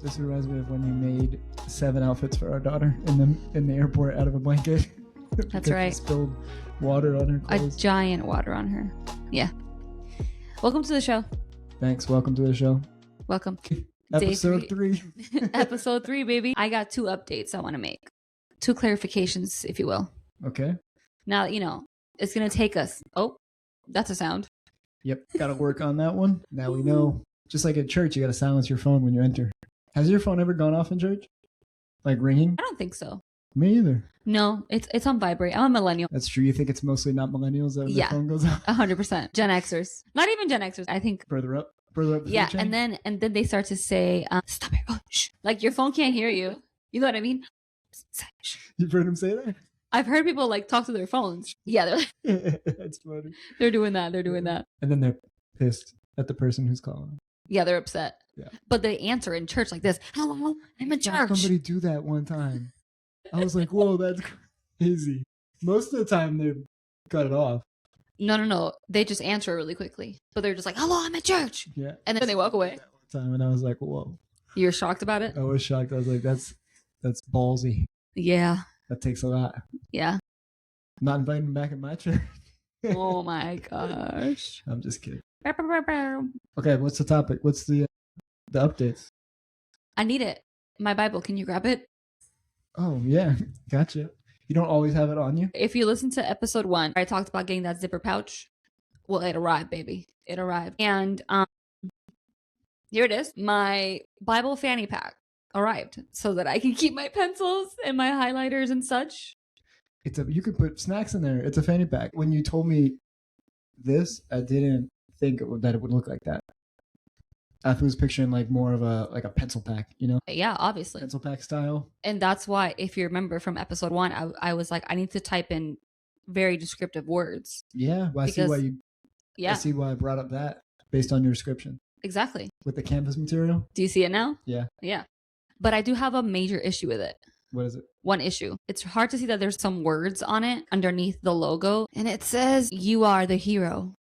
This reminds me of when you made 7 outfits for our daughter in the airport out of a blanket. That's right. You spilled water on her clothes. A giant water on her. Yeah. Welcome to the show. Thanks. Welcome to the show. Welcome. Episode 3. Episode 3, baby. I got 2 updates I want to make. 2 clarifications, if you will. Okay. Now, it's going to take us. Oh, that's a sound. Yep. Got to work on that one. Now we know. Just like at church, you got to silence your phone when you enter. Has your phone ever gone off in church? Like ringing? I don't think so. Me either. No, it's on vibrate. I'm a millennial. That's true. You think it's mostly not millennials that their phone goes off? 100%. Gen Xers. Not even Gen Xers. I think further up. The yeah, food chain? and then they start to say, "Stop it! Oh, shh!" Like your phone can't hear you. You know what I mean? You've heard them say that? I've heard people like talk to their phones. Yeah, they're that's funny. They're doing that. They're doing that. And then they're pissed at the person who's calling. Yeah, they're upset. Yeah. But they answer in church like this. Hello, I'm in church. I saw somebody do that one time. I was like, whoa, that's crazy. Most of the time they cut it off. No. They just answer really quickly. But they're just like, hello, I'm at church. Yeah. And then they walk away. That one time, and I was like, whoa. You're shocked about it? I was shocked. I was like, that's ballsy. Yeah. That takes a lot. Yeah. I'm not inviting them back in my church. Oh my gosh. I'm just kidding. Okay, what's the topic? What's the updates? I need it. My Bible. Can you grab it? Oh, yeah. Gotcha. You don't always have it on you? If you listen to episode 1, I talked about getting that zipper pouch. Well, it arrived, baby. It arrived. And here it is. My Bible fanny pack arrived so that I can keep my pencils and my highlighters and such. You could put snacks in there. It's a fanny pack. When you told me this, I didn't think that it would look like that. I was picturing like more of a pencil pack, Yeah, obviously. Pencil pack style. And that's why, if you remember from episode 1, I was like, I need to type in very descriptive words. Yeah, well, I see why I brought up that based on your description. Exactly. With the canvas material. Do you see it now? Yeah. Yeah. But I do have a major issue with it. What is it? One issue. It's hard to see that there's some words on it underneath the logo. And it says, you are the hero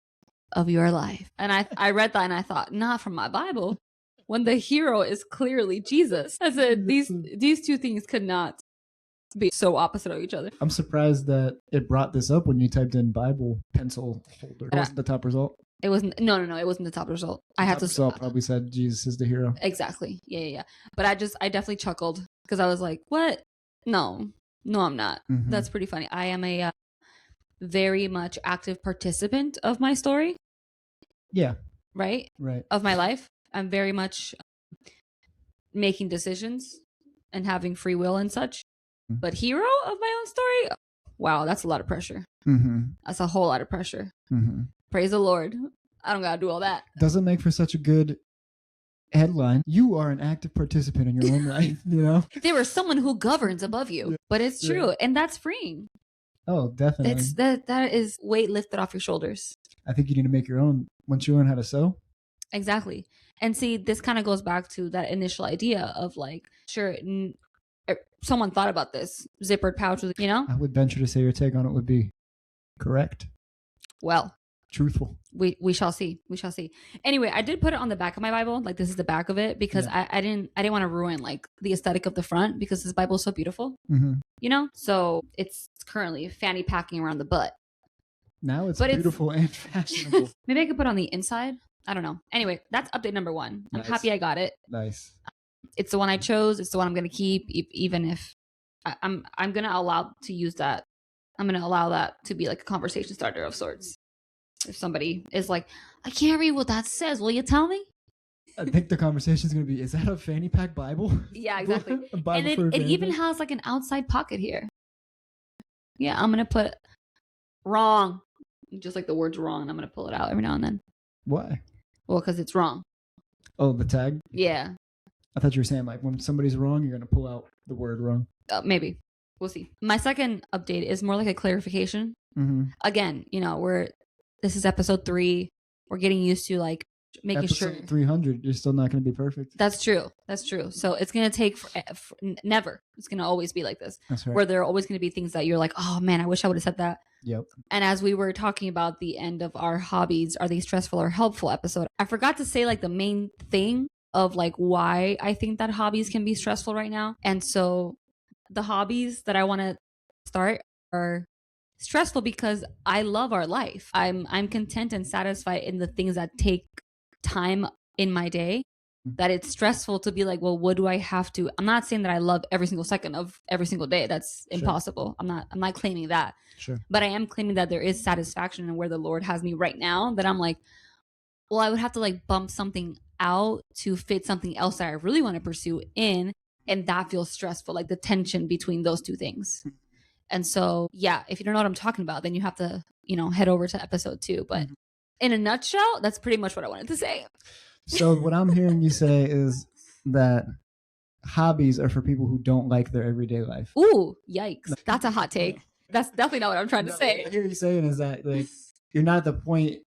of your life. And I read that and I thought, not from my Bible. When the hero is clearly Jesus. I said, these 2 things could not be so opposite of each other. I'm surprised that it brought this up when you typed in Bible pencil holder. It wasn't the top result? It wasn't. No. It wasn't the top result. I had to. Result probably said Jesus is the hero. Exactly. Yeah. But I definitely chuckled because I was like, what? No, I'm not. Mm-hmm. That's pretty funny. I am a very much active participant of my story. Yeah. Right. Of my life. I'm very much making decisions and having free will and such. Mm-hmm. But hero of my own story? Wow, that's a lot of pressure. Mm-hmm. That's a whole lot of pressure. Mm-hmm. Praise the Lord. I don't gotta do all that. Doesn't make for such a good headline. You are an active participant in your own life, There is someone who governs above you. Yeah. But it's true. Yeah. And that's freeing. Oh, definitely. That is weight lifted off your shoulders. I think you need to make your own once you learn how to sew. Exactly. And see, this kind of goes back to that initial idea of like, sure, someone thought about this zippered pouch, I would venture to say your take on it would be correct. Well, truthful. We shall see. Anyway, I did put it on the back of my Bible. Like, this is the back of it because I didn't want to ruin like the aesthetic of the front because this Bible is so beautiful. Mm-hmm. So it's currently fanny packing around the butt. Now it's beautiful and fashionable. Maybe I could put it on the inside. I don't know. Anyway, that's update number 1. I'm happy I got it. Nice. It's the one I chose. It's the one I'm going to keep, even if I'm going to allow to use that. I'm going to allow that to be like a conversation starter of sorts. If somebody is like, I can't read what that says, will you tell me? I think the conversation is going to be, is that a fanny pack Bible? Yeah, exactly. A Bible and it even has like an outside pocket here. Yeah, I'm going to put wrong. Just like the word's wrong. And I'm going to pull it out every now and then. Why? Well, because it's wrong. Oh, the tag? Yeah. I thought you were saying like when somebody's wrong, you're going to pull out the word wrong. Maybe. We'll see. My second update is more like a clarification. Mm-hmm. Again, this is episode 3. We're getting used to like making episode sure 300, you're still not going to be perfect. That's true. So it's going to take never. It's going to always be like this. That's right. Where there are always going to be things that you're like, oh man, I wish I would have said that. Yep. And as we were talking about the end of our hobbies, are they stressful or helpful episode, I forgot to say like the main thing of like why I think that hobbies can be stressful right now. And so the hobbies that I want to start are stressful because I love our life. I'm content and satisfied in the things that take time in my day. That it's stressful to be like, well, what do I have to? I'm not saying that I love every single second of every single day. That's impossible. I'm not claiming that. Sure. But I am claiming that there is satisfaction in where the Lord has me right now. That I'm like, well, I would have to like bump something out to fit something else that I really want to pursue in. And that feels stressful, like the tension between those two things. And so, yeah, if you don't know what I'm talking about, then you have to, head over to episode 2. But in a nutshell, that's pretty much what I wanted to say. So what I'm hearing you say is that hobbies are for people who don't like their everyday life. Ooh, yikes. That's a hot take. That's definitely not what I'm trying to say. What I hear you saying is that like you're not at the point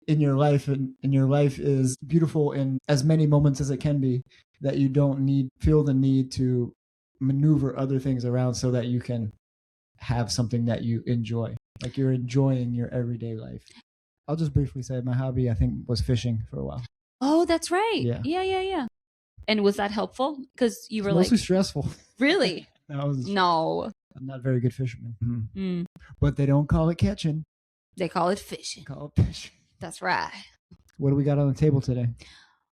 in your life and your life is beautiful in as many moments as it can be, that you don't feel the need to maneuver other things around so that you can have something that you enjoy. Like you're enjoying your everyday life. I'll just briefly say my hobby, I think, was fishing for a while. Oh, that's right. Yeah. And was that helpful? Because you were mostly stressful. Really? No. I'm not a very good fisherman. But they don't call it catching. They call it fishing. Fishing. That's right. What do we got on the table today?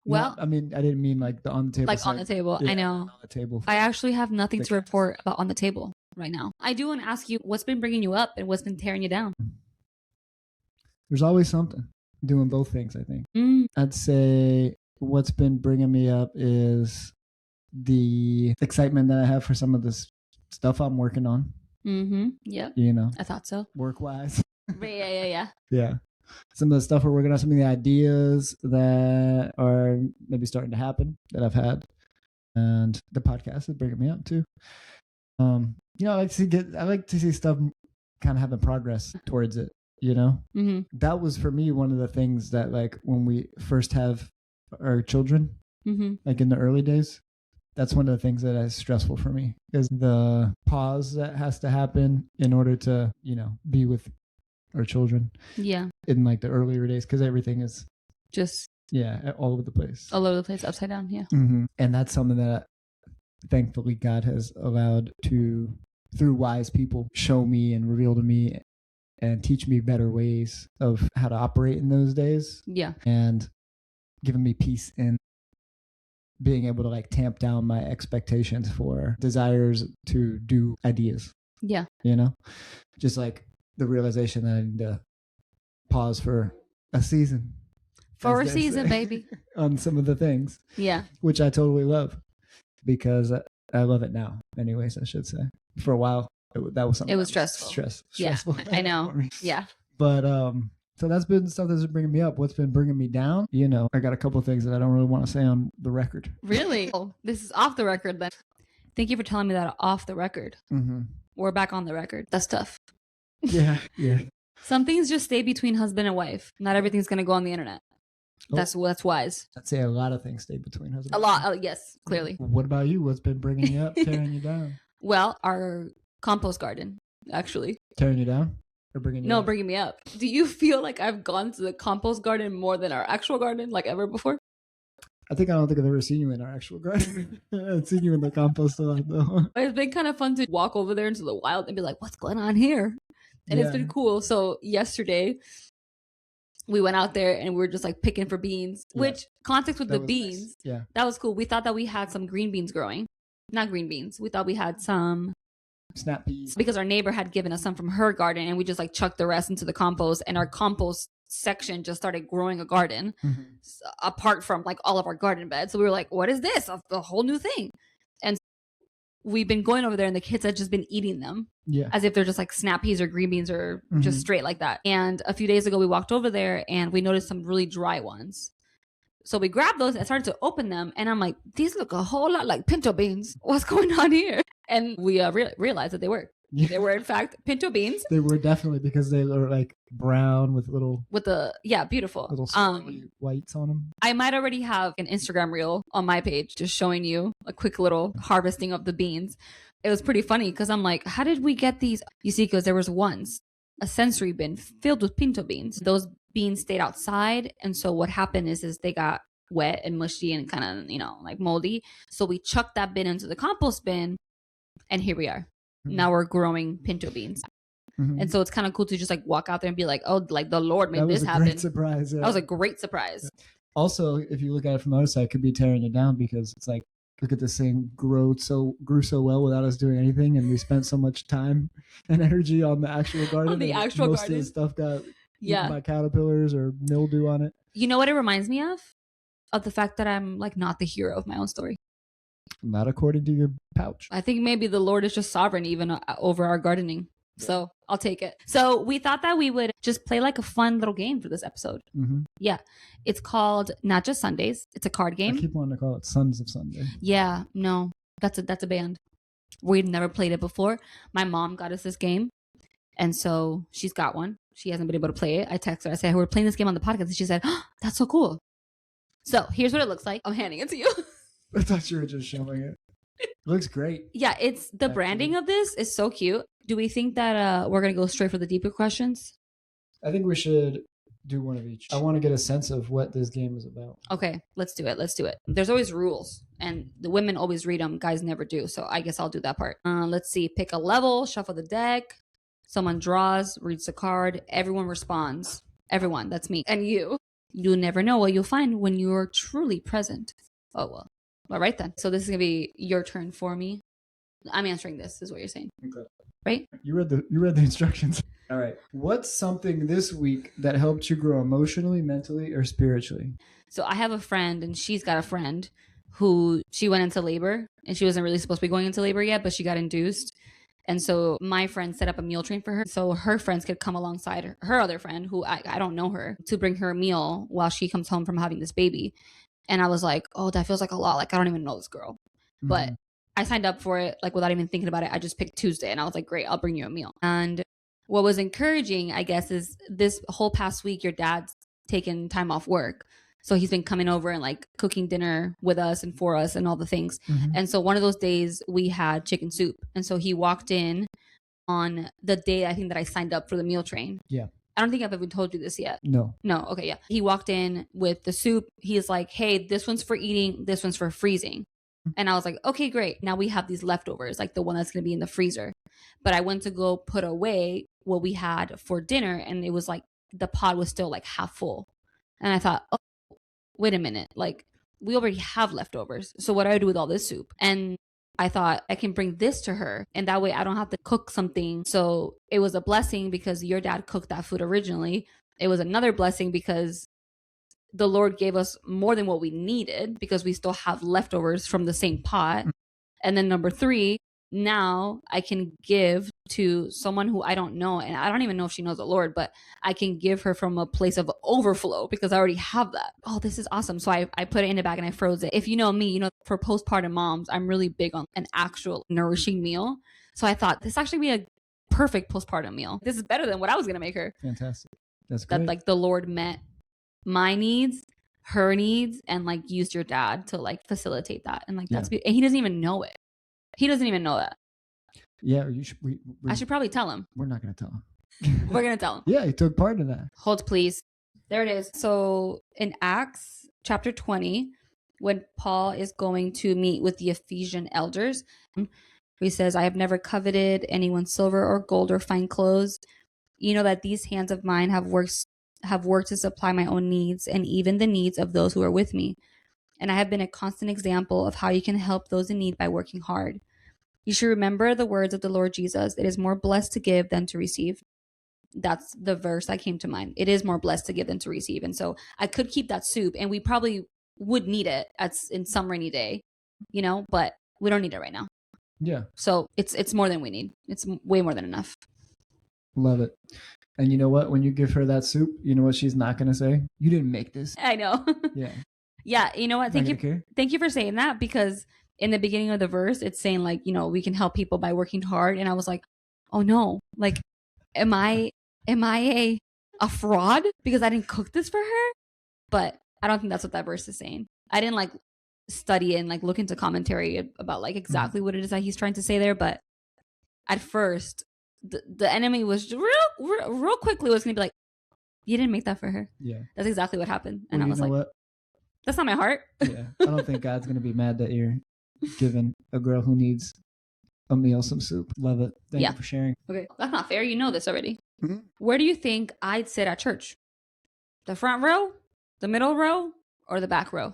Well, I didn't mean like the on the table. Like side. On the table. Yeah, I know. On the table. I actually have nothing to report about on the table right now. I do want to ask you what's been bringing you up and what's been tearing you down. There's always something. Doing both things, I think. I'd say what's been bringing me up is the excitement that I have for some of this stuff I'm working on. Yep. I thought so. Work-wise. Yeah. Yeah. Some of the stuff we're working on, some of the ideas that are maybe starting to happen that I've had. And the podcast is bringing me up too. I like to see stuff kind of having progress towards it. That was for me one of the things that, like, when we first have our children, like in the early days, that's one of the things that is stressful for me, is the pause that has to happen in order to be with our children in like the earlier days, because everything is just all over the place, upside down. And that's something that thankfully God has allowed to, through wise people, show me and reveal to me and teach me better ways of how to operate in those days. And giving me peace in being able to like tamp down my expectations for desires to do ideas. Just like the realization that I need to pause for a season. For a season, baby. On some of the things. Which I totally love, because I love it now. Anyways, I should say. For a while, that was something. It was stressful. Stressful. I know. But so that's been stuff that's been bringing me up. What's been bringing me down? I got a couple of things that I don't really want to say on the record. Really? Oh, this is off the record then. Thank you for telling me that off the record. We're back on the record. That's tough. Yeah. Some things just stay between husband and wife. Not everything's going to go on the internet. That's wise. I'd say a lot of things stay between husband and wife. A lot. Yes, clearly. What about you? What's been bringing you up, tearing you down? Well, our compost garden, actually. Tearing you down? Or bringing you up? Bringing me up. Do you feel like I've gone to the compost garden more than our actual garden, like ever before? I don't think I've ever seen you in our actual garden. I've seen you in the compost a lot, though. It's been kind of fun to walk over there into the wild and be like, what's going on here? And it's been cool. So yesterday, we went out there and we were just like picking for beans, which context with the beans. Nice. That was cool. We thought that we had some green beans growing. Not green beans. We thought we had some snap peas, because our neighbor had given us some from her garden, and we just like chucked the rest into the compost, and our compost section just started growing a garden apart from like all of our garden beds. So we were like, what is this? A whole new thing. And we've been going over there and the kids had just been eating them as if they're just like snap peas or green beans or just straight like that. And a few days ago we walked over there and we noticed some really dry ones. So we grabbed those and started to open them. And I'm like, these look a whole lot like pinto beans. What's going on here? And we realized that they were. They were, in fact, pinto beans. They were definitely, because they were like brown with beautiful little whites on them. I might already have an Instagram reel on my page just showing you a quick little harvesting of the beans. It was pretty funny because I'm like, how did we get these? You see, because there was once a sensory bin filled with pinto beans. Those beans stayed outside, and so what happened is they got wet and mushy and kind of, like moldy. So we chucked that bin into the compost bin, and here we are. Now we're growing pinto beans. And so it's kind of cool to just like walk out there and be like, oh, like the Lord made this happen. That was a great surprise. Yeah. That was a great surprise. Also, if you look at it from the other side, it could be tearing it down, because it's like, look at this thing grew so well without us doing anything, and we spent so much time and energy on the actual garden. On the actual most garden. Most of the stuff got eaten by caterpillars or mildew on it. You know what it reminds me of? Of the fact that I'm like not the hero of my own story. Not according to your pouch. I think maybe the Lord is just sovereign even over our gardening. So I'll take it. So we thought that we would just play like a fun little game for this episode. Yeah. It's called Not Just Sundays. It's a card game. I keep wanting to call it Sons of Sunday. Yeah. No, that's a band. We'd never played it before. My mom got us this game. And so she's got one. She hasn't been able to play it. I texted her. I said, we're playing this game on the podcast. And she said, oh, that's so cool. So here's what it looks like. I'm handing it to you. I thought you were just showing it. It looks great. Yeah, it's the branding of this is so cute. Do we think that we're going to go straight for the deeper questions? I think we should do one of each. I want to get a sense of what this game is about. Okay, let's do it. There's always rules, and the women always read them. Guys never do. So I guess I'll do that part. Let's see. Pick a level, shuffle the deck. Someone draws, reads the card. Everyone responds. Everyone, that's me. And you. You'll never know what you'll find when you're truly present. Oh, well. All right, then. So this is going to be your turn for me. I'm answering this, is what you're saying. Okay. Right? You read the instructions. All right. What's something this week that helped you grow emotionally, mentally, or spiritually? So I have a friend, and she's got a friend who she went into labor, and she wasn't really supposed to be going into labor yet, but she got induced. And so my friend set up a meal train for her, so her friends could come alongside her other friend, who I don't know her, to bring her a meal while she comes home from having this baby. And I was like, oh, that feels like a lot. Like, I don't even know this girl. But I signed up for it, like, without even thinking about it. I just picked Tuesday, and I was like, great, I'll bring you a meal. And what was encouraging, I guess, is this whole past week, your dad's taken time off work. So he's been coming over and like cooking dinner with us and for us and all the things. And so one of those days we had chicken soup. And so he walked in on the day, I think, that I signed up for the meal train. Yeah. I don't think I've ever told you this yet. No. Okay. Yeah. He walked in with the soup. He's like, hey, this one's for eating. This one's for freezing. And I was like, okay, great. Now we have these leftovers, like the one that's going to be in the freezer. But I went to go put away what we had for dinner. And it was like the pot was still like half full. And I thought, oh, wait a minute. Like, we already have leftovers. So what do I do with all this soup? And I thought I can bring this to her, and that way I don't have to cook something. So it was a blessing because your dad cooked that food originally. It was another blessing because the Lord gave us more than what we needed because we still have leftovers from the same pot. And then number 3, now I can give to someone who I don't know, and I don't even know if she knows the Lord, but I can give her from a place of overflow because I already have that. Oh, this is awesome. So I put it in a bag and I froze it. If you know me, you know, for postpartum moms, I'm really big on an actual nourishing meal. So I thought this actually be a perfect postpartum meal. This is better than what I was going to make her. Fantastic. That's great. That like the Lord met my needs, her needs, and like used your dad to like facilitate that. And like, that's, and he doesn't even know it. He doesn't even know that. Yeah, you should. I should probably tell him. We're not going to tell him. We're going to tell him. Yeah, he took part in that. Hold, please. There it is. So in Acts chapter 20, when Paul is going to meet with the Ephesian elders, he says, I have never coveted anyone's silver or gold or fine clothes. You know that these hands of mine have worked to supply my own needs and even the needs of those who are with me. And I have been a constant example of how you can help those in need by working hard. You should remember the words of the Lord Jesus. It is more blessed to give than to receive. That's the verse that came to mind. It is more blessed to give than to receive. And so I could keep that soup, and we probably would need it in some rainy day, you know, but we don't need it right now. Yeah. So it's more than we need. It's way more than enough. Love it. And you know what? When you give her that soup, you know what she's not going to say? You didn't make this. I know. Yeah. Yeah. You know what? Thank you for saying that, because in the beginning of the verse, it's saying like, you know, we can help people by working hard. And I was like, oh no, like, am I a fraud because I didn't cook this for her? But I don't think that's what that verse is saying. I didn't like study and like look into commentary about like exactly what it is that he's trying to say there. But at first, the enemy was real quickly was going to be like, you didn't make that for her. Yeah. That's exactly what happened. And well, I was like, what? That's not my heart. Yeah, I don't think God's gonna be mad that you're giving a girl who needs a meal some soup. Love it. Thank Yeah. you for sharing. Okay, that's not fair. You know this already. Mhm. Where do you think I'd sit at church? The front row, the middle row, or the back row?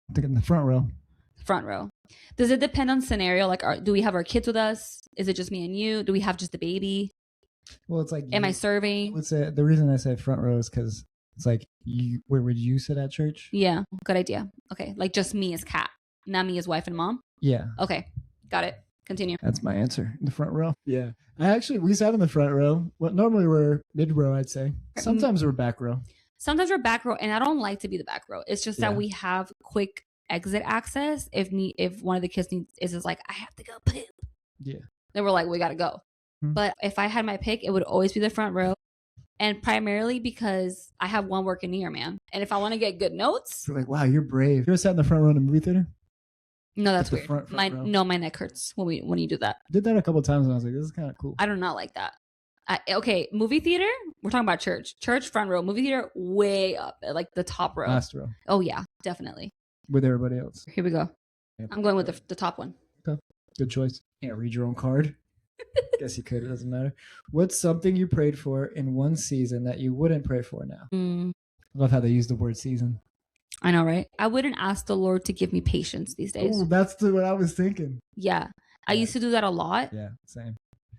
I think in the front row. Front row. Does it depend on scenario? Like, do we have our kids with us? Is it just me and you? Do we have just the baby? Well, it's like Am I I serving? would say the reason I say front row is because it's like you. Where would you sit at church? Yeah, good idea. Okay, like just me as Kat, not me as wife and mom. Yeah, Okay, got it. Continue. that's my answer. In the front row. Yeah, we sat in the front row. Well, normally we're mid row, I'd say. Sometimes we're back row. Sometimes we're back row, and I don't like to be the back row. It's just that Yeah. we have quick exit access if one of the kids needs is like, I have to go poop. Yeah. Then we're like, we gotta go. Hmm. But if I had my pick, it would always be the front row. And primarily because I have one working ear, man. And if I want to get good notes, You're like, wow, you're brave. You ever sat in the front row in a movie theater? no, that's the weird. front row. My neck hurts when you do that. Did that a couple times and I was like, this is kind of cool. I do not like that. Okay, movie theater. We're talking about church. Church front row. Movie theater way up, at like the top row. Last row Oh yeah, definitely. with everybody else. Here we go. Yeah. I'm going with the top one. Good choice. Can't read your own card. Guess you could. It doesn't matter. What's something you prayed for in one season that you wouldn't pray for now? I love how they use the word season. I know, right? I wouldn't ask the Lord to give me patience these days. Oh, that's what I was thinking. Yeah. I used to do that a lot. Yeah, same.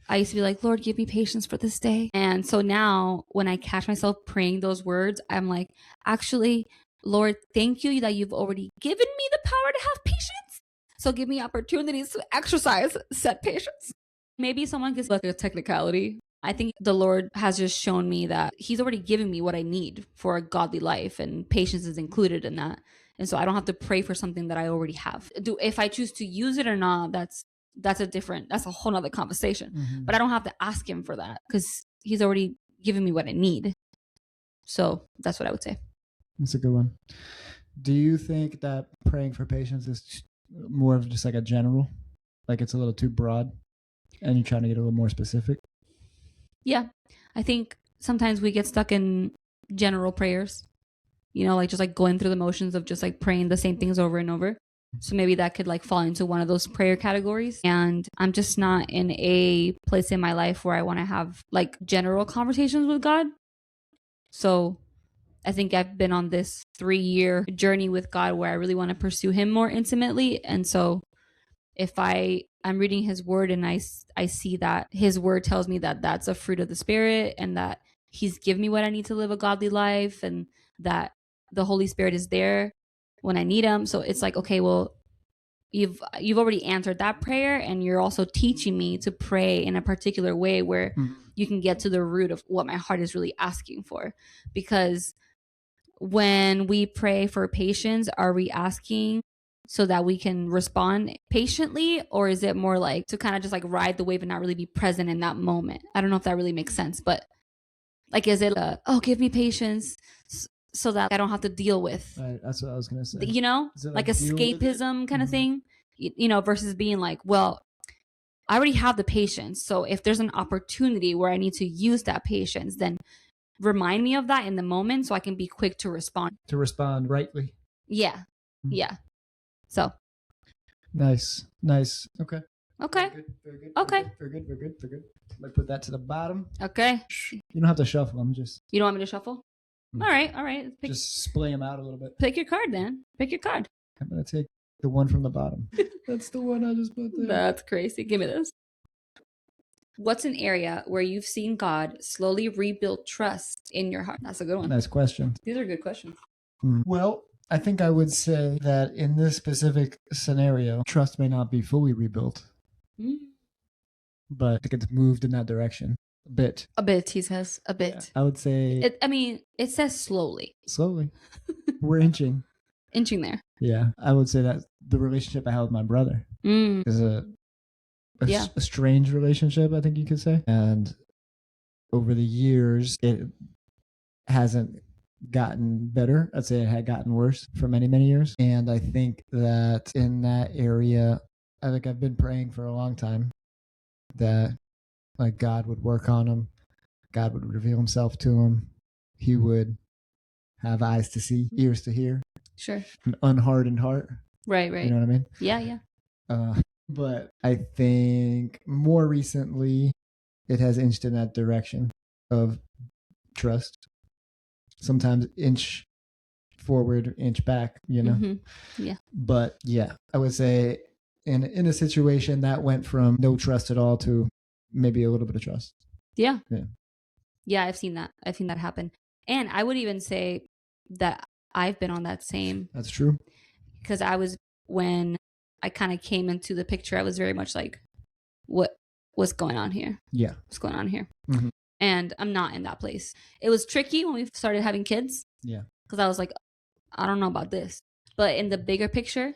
I used to be like, Lord, give me patience for this day. And so now when I catch myself praying those words, I'm like, actually, Lord, thank you that you've already given me the power to have patience. So give me opportunities to exercise said patience. Maybe someone gets like a technicality. I think the Lord has just shown me that he's already given me what I need for a godly life, and patience is included in that. And so I don't have to pray for something that I already have. If I choose to use it or not, that's a whole nother conversation. Mm-hmm. But I don't have to ask him for that because he's already given me what I need. So that's what I would say. That's a good one. Do you think that praying for patience is more of just like a general, like it's a little too broad and you're trying to get a little more specific? Yeah. I think sometimes we get stuck in general prayers, like just like going through the motions of just like praying the same things over and over. So maybe that could like fall into one of those prayer categories. And I'm just not in a place in my life where I want to have like general conversations with God. So I think I've been on this 3-year journey with God where I really want to pursue him more intimately. And so if I'm reading his word and I see that his word tells me that that's a fruit of the Spirit and that he's given me what I need to live a godly life and that the Holy Spirit is there when I need him. So it's like, okay, well, you've already answered that prayer and you're also teaching me to pray in a particular way where you can get to the root of what my heart is really asking for. Because when we pray for patience, are we asking so that we can respond patiently, or is it more like to kind of just like ride the wave and not really be present in that moment? I don't know if that really makes sense, but like, is it give me patience so that I don't have to deal with, Right, that's what I was going to say. Like escapism kind of thing, versus being like, well, I already have the patience. So if there's an opportunity where I need to use that patience, then remind me of that in the moment so I can be quick to respond. To respond rightly. Yeah. Mm-hmm. Yeah. So. Nice. Okay. Okay. Very good. Okay. Very good. Let me put that to the bottom. Okay. You don't have to shuffle them. Just. You don't want me to shuffle? All right. Just splay them out a little bit. Pick your card then. Pick your card. I'm going to take the one from the bottom. That's the one I just put there. That's crazy. Give me this. What's an area where you've seen God slowly rebuild trust in your heart? That's a good one. Nice question. These are good questions. Well, I think I would say that in this specific scenario, trust may not be fully rebuilt, but I think it's moved in that direction a bit. A bit, he says. A bit. Yeah, I would say... it says slowly. Slowly. We're inching. Inching there. Yeah. I would say that the relationship I have with my brother is a strange relationship, I think you could say. And over the years, it hasn't gotten better. I'd say it had gotten worse for many, many years. And I think that in that area, I think I've been praying for a long time that like God would work on him. God would reveal himself to him. He would have eyes to see, ears to hear. Sure. an unhardened heart. Right. Right. You know what I mean? Yeah. But I think more recently it has inched in that direction of trust. Sometimes inch forward, inch back, you know? Mm-hmm. Yeah. But yeah, I would say in a situation that went from no trust at all to maybe a little bit of trust. Yeah. Yeah. Yeah, I've seen that. I've seen that happen. And I would even say that I've been on that same. That's true. Because when I kind of came into the picture, I was very much like, what's going on here? Yeah. What's going on here? Mm-hmm. And I'm not in that place. It was tricky when we started having kids. Yeah. Because I was like, I don't know about this. But in the bigger picture,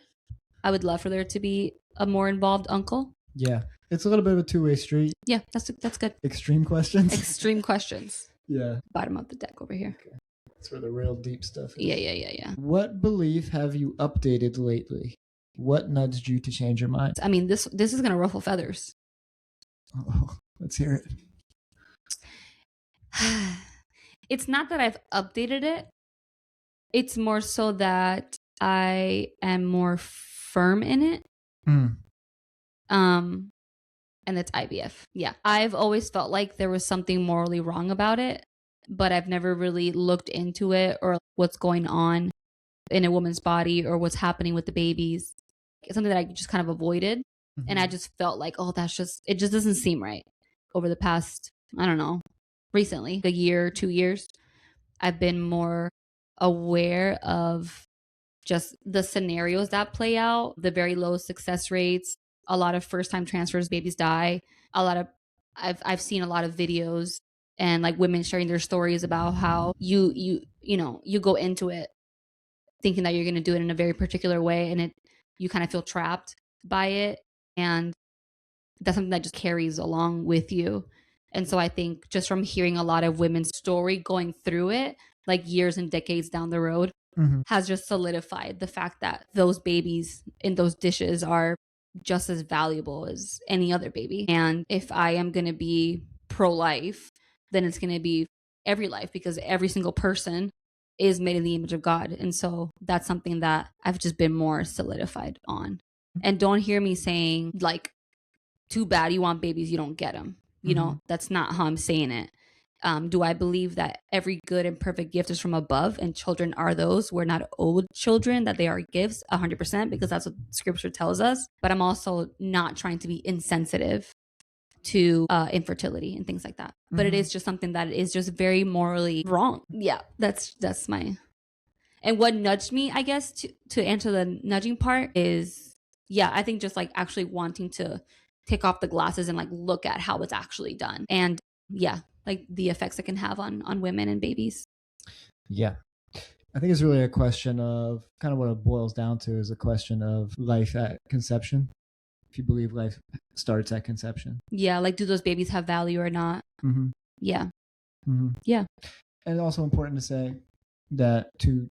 I would love for there to be a more involved uncle. Yeah. It's a little bit of a two-way street. Yeah, that's good. Extreme questions. Extreme questions. Yeah. Bottom of the deck over here. Okay. That's where the real deep stuff is. Yeah. What belief have you updated lately? What nudged you to change your mind? I mean, this is going to ruffle feathers. Oh, let's hear it. It's not that I've updated it. It's more so that I am more firm in it. And it's IVF. Yeah. I've always felt like there was something morally wrong about it, but I've never really looked into it or what's going on in a woman's body or what's happening with the babies. It's something that I just kind of avoided. Mm-hmm. And I just felt like, oh, it just doesn't seem right. Over the past, I don't know, recently, a year, 2 years, I've been more aware of just the scenarios that play out, the very low success rates, a lot of first-time transfers, babies die. I've seen a lot of videos and like women sharing their stories about how you go into it thinking that you're going to do it in a very particular way, and you kind of feel trapped by it, and that's something that just carries along with you. And so I think just from hearing a lot of women's story going through it, like years and decades down the road, mm-hmm. has just solidified the fact that those babies in those dishes are just as valuable as any other baby. And if I am going to be pro-life, then it's going to be every life, because every single person is made in the image of God. And so that's something that I've just been more solidified on. And don't hear me saying like, too bad you want babies, you don't get them. You know, that's not how I'm saying it. Do I believe that every good and perfect gift is from above and children are those? We're not owed children, that they are gifts 100%, because that's what scripture tells us. But I'm also not trying to be insensitive to infertility and things like that. Mm-hmm. But it is just something that is just very morally wrong. Yeah, that's my... And what nudged me, I guess, to answer the nudging part is, yeah, I think just like actually wanting to take off the glasses and like look at how it's actually done. And yeah, like the effects it can have on women and babies. Yeah. I think it's really a question of kind of what it boils down to is a question of life at conception. If you believe life starts at conception. Yeah. Like, do those babies have value or not? Mm-hmm. Yeah. Mm-hmm. Yeah. And it's also important to say that two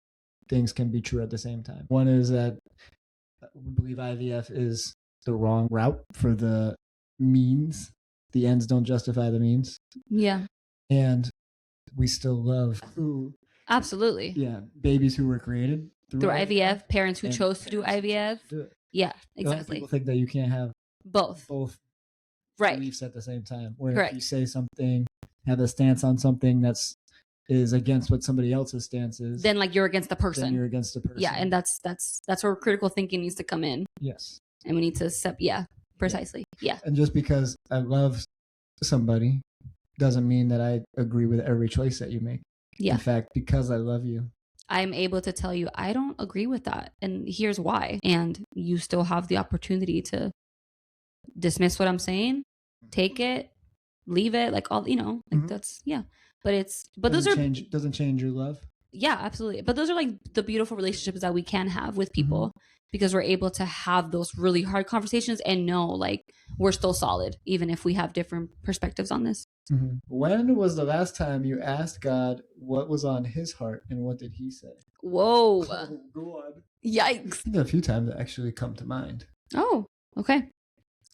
things can be true at the same time. One is that we believe IVF is the wrong route for the means. The ends don't justify the means. Yeah. And we still love absolutely. Yeah. Babies who were created through IVF, parents who chose to do IVF. Yeah, exactly. A lot of people think that you can't have both right. beliefs at the same time. Where correct. If you say something, have a stance on something is against what somebody else's stance is, then like you're against the person. Then you're against the person. Yeah, and that's where critical thinking needs to come in. Yes. And we need to precisely. Yeah. And just because I love somebody doesn't mean that I agree with every choice that you make. Yeah. In fact, because I love you, I'm able to tell you, I don't agree with that. And here's why. And you still have the opportunity to dismiss what I'm saying, take it, leave it, like all, like mm-hmm. that's, yeah. But doesn't change your love. Yeah, absolutely. But those are like the beautiful relationships that we can have with people, mm-hmm. because we're able to have those really hard conversations and know like we're still solid, even if we have different perspectives on this. Mm-hmm. When was the last time you asked God what was on his heart and what did he say? Whoa. Oh, go on. Yikes. There are a few times that actually come to mind. Oh, okay.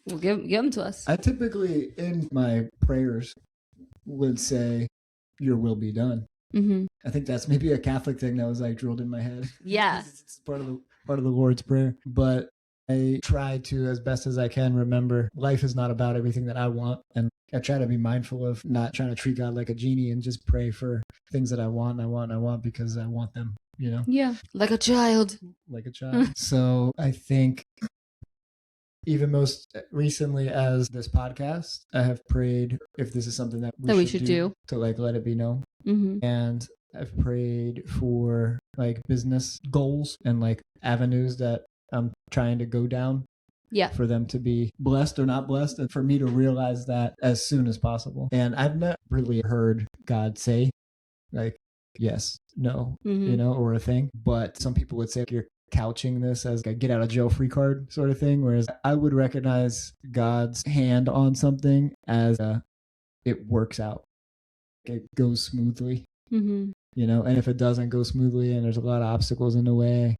Well, give them to us. I typically, in my prayers, would say, your will be done. Mm-hmm. I think that's maybe a Catholic thing that was like drilled in my head. Yeah. It's part of the Lord's Prayer. But I try to, as best as I can, remember life is not about everything that I want. And I try to be mindful of not trying to treat God like a genie and just pray for things that I want and I want and I want because I want them, you know? Yeah. Like a child. Like a child. So I think even most recently as this podcast, I have prayed if this is something that we should do to like let it be known. Mm-hmm. And I've prayed for like business goals and like avenues that I'm trying to go down. Yeah. For them to be blessed or not blessed, and for me to realize that as soon as possible. And I've not really heard God say like yes, no, you know, or a thing. But some people would say you're couching this as a get out of jail free card sort of thing. Whereas I would recognize God's hand on something as it works out. It goes smoothly, you know, and if it doesn't go smoothly and there's a lot of obstacles in the way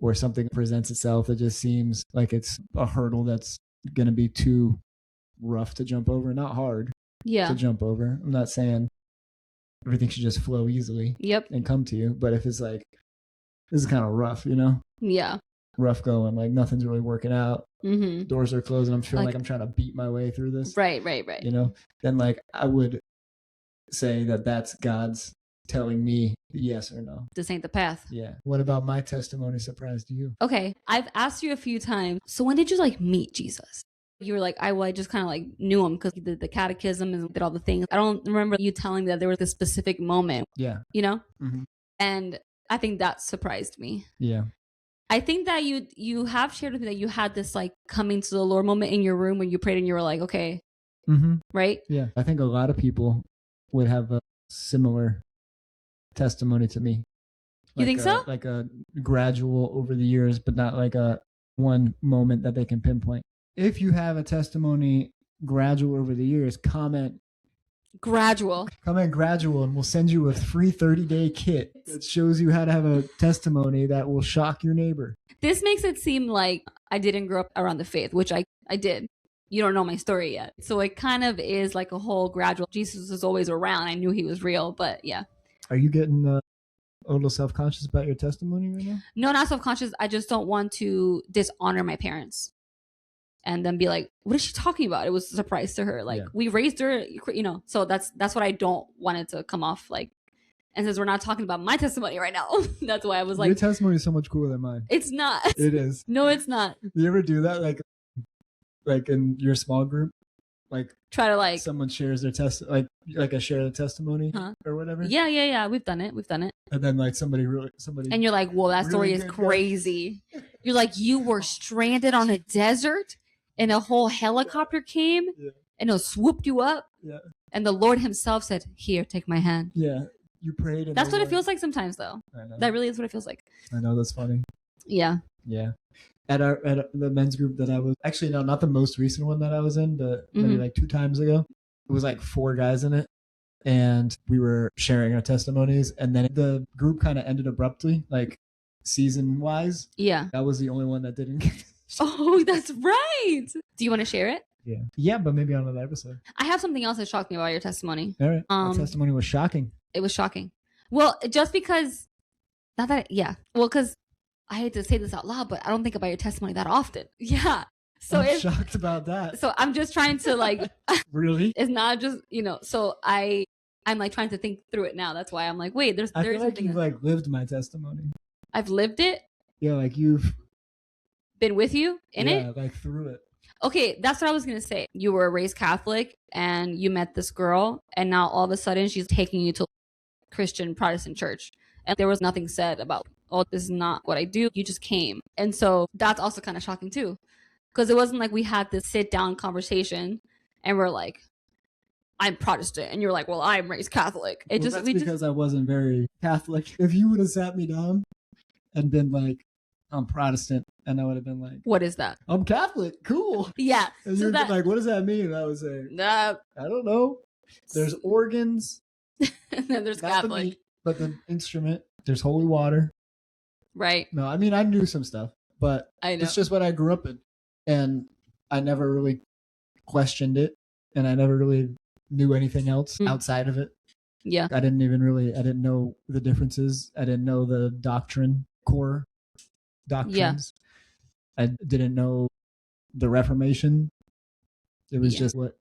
or something presents itself that just seems like it's a hurdle that's going to be too rough to jump over, not hard to jump over. I'm not saying everything should just flow easily and come to you, but if it's like, this is kind of rough, you know? Yeah. Rough going, like nothing's really working out. Doors are closed and I'm feeling like I'm trying to beat my way through this. Right. You know, then like I would say that that's God's telling me yes or no. This ain't the path. Yeah. What about my testimony surprised you? Okay. I've asked you a few times. So when did you like meet Jesus? You were like, I just kind of like knew him because he did the catechism and did all the things. I don't remember you telling me that there was this specific moment. Yeah. You know? And I think that surprised me. Yeah. I think that you have shared with me that you had this like coming to the Lord moment in your room when you prayed and you were like, okay. Right? Yeah. I think a lot of people would have a similar testimony to me. You think so? Like a gradual over the years, but not like a one moment that they can pinpoint. If you have a testimony gradual over the years, comment gradual, and we'll send you a free 30-day kit that shows you how to have a testimony that will shock your neighbor. This makes it seem like I didn't grow up around the faith, which I did. You don't know my story yet. So it kind of is like a whole gradual. Jesus is always around. I knew he was real, but yeah. Are you getting a little self-conscious about your testimony right now? No, not self-conscious. I just don't want to dishonor my parents and then be like, what is she talking about? It was a surprise to her. Like we raised her, you know, so that's what I don't want it to come off like. And since we're not talking about my testimony right now, that's why I was like, your testimony is so much cooler than mine. It's not. It is. No, it's not. You ever do that? Like in your small group? Like try to like someone shares their like a share the testimony or whatever. Yeah. We've done it. And then like somebody and you're like, whoa, that story is crazy. You're like, you were stranded on a desert and a whole helicopter came and it swooped you up. Yeah. And the Lord himself said, here, take my hand. Yeah. You prayed. That's what it feels like sometimes though. I know. That really is what it feels like. I know, that's funny. Yeah. Yeah. At the men's group that I was actually not the most recent one that I was in, but maybe like 2 times ago, it was like 4 guys in it, and we were sharing our testimonies, and then the group kind of ended abruptly, like season wise. Yeah, that was the only one that didn't. Oh, that's right. Do you want to share it? Yeah, but maybe on another episode. I have something else that shocked me about your testimony. All right, my testimony was shocking. It was shocking. Well, just because, not that, because. I hate to say this out loud, but I don't think about your testimony that often. Yeah. So I'm shocked about that. So I'm just trying to like really? It's not just, so I'm like trying to think through it now. That's why I'm like, wait, I feel like you've like lived my testimony. I've lived it? Yeah, like you've been with you in it? Yeah, like through it. Okay, that's what I was going to say. You were raised Catholic and you met this girl and now all of a sudden she's taking you to Christian Protestant church. And there was nothing said about, oh, this is not what I do. You just came. And so that's also kind of shocking too. Because it wasn't like we had this sit down conversation and we're like, I'm Protestant. And you're like, well, I'm raised Catholic. Because I wasn't very Catholic. If you would have sat me down and been like, I'm Protestant, and I would have been like, what is that? I'm Catholic. Cool. Yeah. And you're like, what does that mean? And I would say, I don't know. There's organs. And then there's Catholic. The meat, but the instrument, there's holy water. Right. No, I mean, I knew some stuff, but it's just what I grew up in. And I never really questioned it. And I never really knew anything else outside of it. Yeah. I didn't know the differences. I didn't know the core doctrines. I didn't know the Reformation. It was just what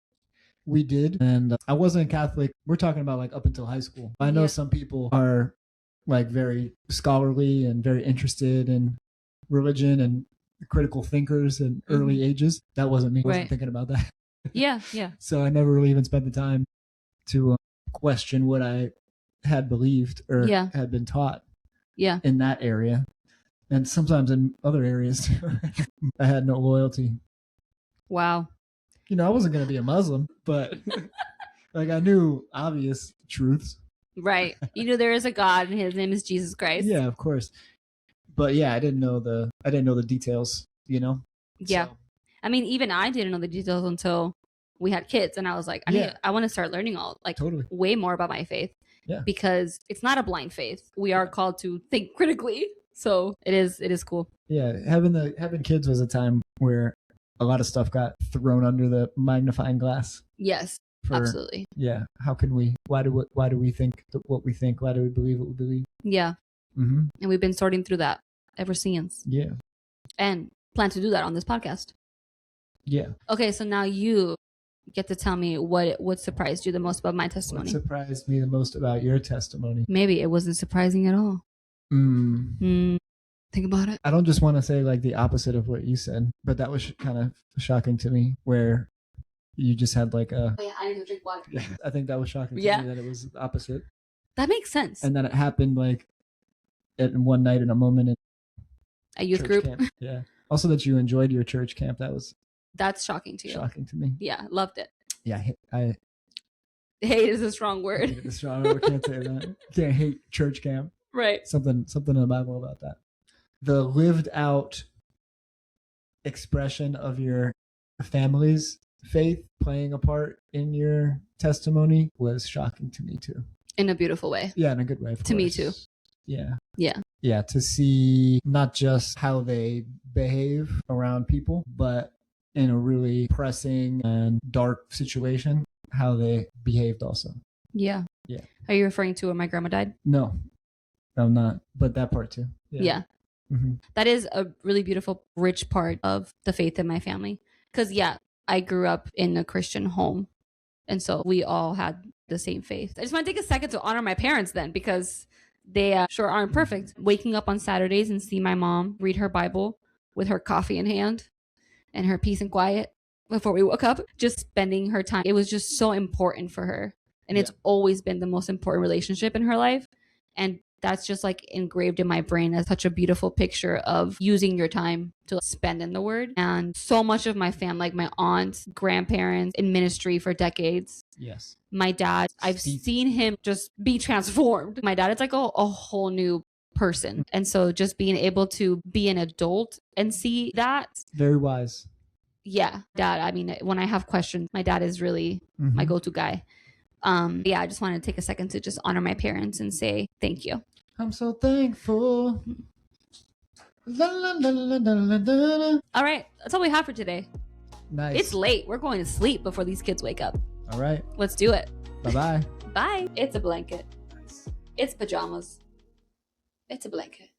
we did. And I wasn't Catholic. We're talking about like up until high school. I know some people are like very scholarly and very interested in religion and critical thinkers in early ages. That wasn't me. I wasn't thinking about that. Yeah. So I never really even spent the time to question what I had believed or had been taught in that area. And sometimes in other areas too. I had no loyalty. Wow. You know, I wasn't going to be a Muslim, but like I knew obvious truths. Right. You knew there is a God and his name is Jesus Christ. Yeah, of course. But yeah, I didn't know the details, you know? Yeah. So. I mean, even I didn't know the details until we had kids, and I was like, I want to start learning way more about my faith. Yeah. Because it's not a blind faith. We are called to think critically. So it is cool. Yeah. Having kids was a time where a lot of stuff got thrown under the magnifying glass. Yes. Absolutely. Yeah. How can we, why do we think what we think? Why do we believe what we believe? Yeah. Mm-hmm. And we've been sorting through that ever since. Yeah. And plan to do that on this podcast. Yeah. Okay. So now you get to tell me what surprised you the most about my testimony. What surprised me the most about your testimony? Maybe it wasn't surprising at all. Think about it. I don't just want to say like the opposite of what you said, but that was kind of shocking to me where you just had like a... Oh yeah, I need to drink water. Yeah, I think that was shocking to me that it was the opposite. That makes sense. And then it happened like at one night in a moment in a youth group. Camp. Yeah. Also that you enjoyed your church camp. That's shocking to you. Shocking to me. Yeah, loved it. Yeah, I hate is a strong word. Hate is a strong word. Can't say that. Can't hate church camp. Right. Something in the Bible about that. The lived out expression of your family's faith playing a part in your testimony was shocking to me too. In a beautiful way. Yeah, in a good way. To me too. Yeah. Yeah. Yeah, to see not just how they behave around people, but in a really pressing and dark situation, how they behaved also. Yeah. Yeah. Are you referring to when my grandma died? No, I'm not. But that part too. Yeah. Mm-hmm. That is a really beautiful, rich part of the faith in my family. Because, I grew up in a Christian home. And so we all had the same faith. I just want to take a second to honor my parents then, because they sure aren't perfect. Waking up on Saturdays and see my mom read her Bible with her coffee in hand and her peace and quiet before we woke up, just spending her time. It was just so important for her. And it's always been the most important relationship in her life. And that's just like engraved in my brain as such a beautiful picture of using your time to spend in the Word. And so much of my family, like my aunts, grandparents, in ministry for decades. Yes. My dad, I've seen him just be transformed. My dad is like a whole new person. And so just being able to be an adult and see that. Very wise. Yeah. Dad, I mean, when I have questions, my dad is really my go-to guy. I just wanted to take a second to just honor my parents and say thank you. I'm so thankful. La, la, la, la, la, la, la. All right. That's all we have for today. Nice. It's late. We're going to sleep before these kids wake up. All right. Let's do it. Bye-bye. Bye. It's a blanket. It's pajamas. It's a blanket.